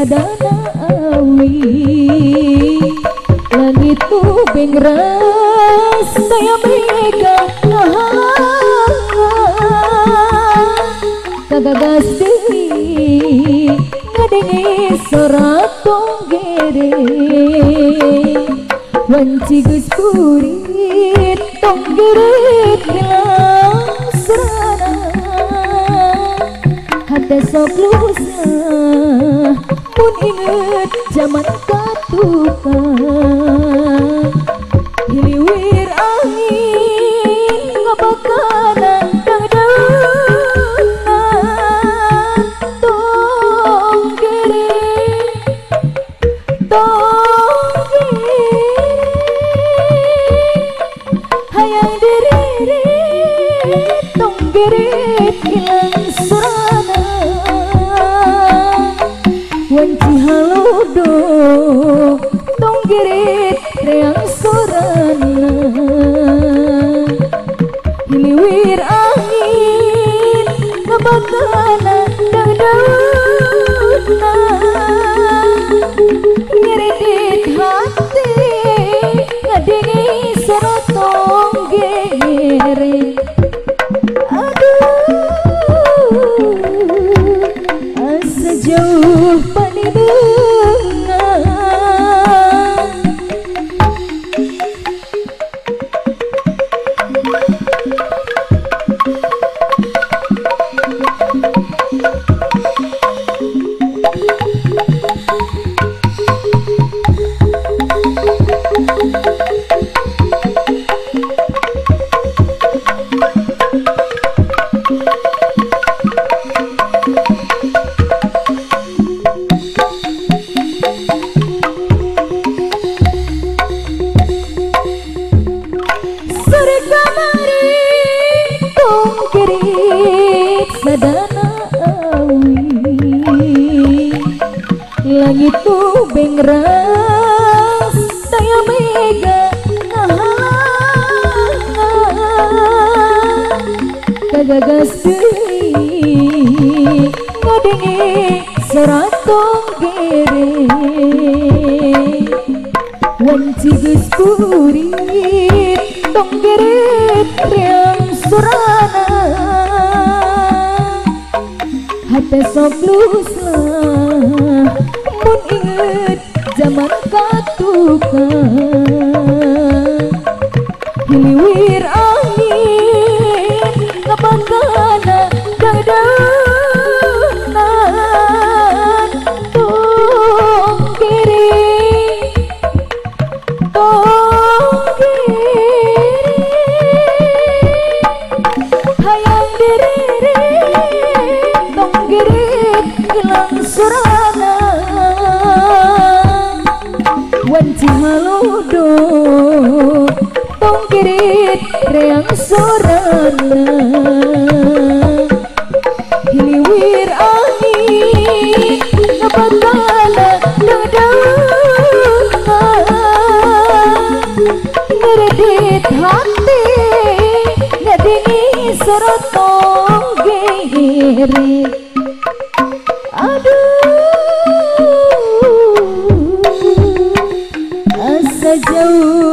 sadana awi langit tubing ras daya mega kagagas deui ngadengi sorak tonggere wanci geus kurit tonggeret hilang serana hate sok lusa pun inget zaman katuka hiliwir angin ngabakaran dangdangan tonggere hayang diri tonggeret hilang serana wanci halodo tonggeret reang sorana hiliwir angin ngabakana dangdangna nyeredit hati ngadengi sorot tonggeret asa jauh panidengan sore kamari tonggeret sadana awi langit tubing ras daya mega kagagas deui ngadengi sorak tonggere wanci geus kurit tonggeret reang sorana hate sok lusa mun inget zaman katuka hiliwir angin ngabakana dangdangan tonggere hayang diri tonggeret hilang sorana wanci halodo tonggeret reang sorana hiliwir angin ngabakana dangdangan nyeredit hati ngadengi sorot tonggere aduh asa jauh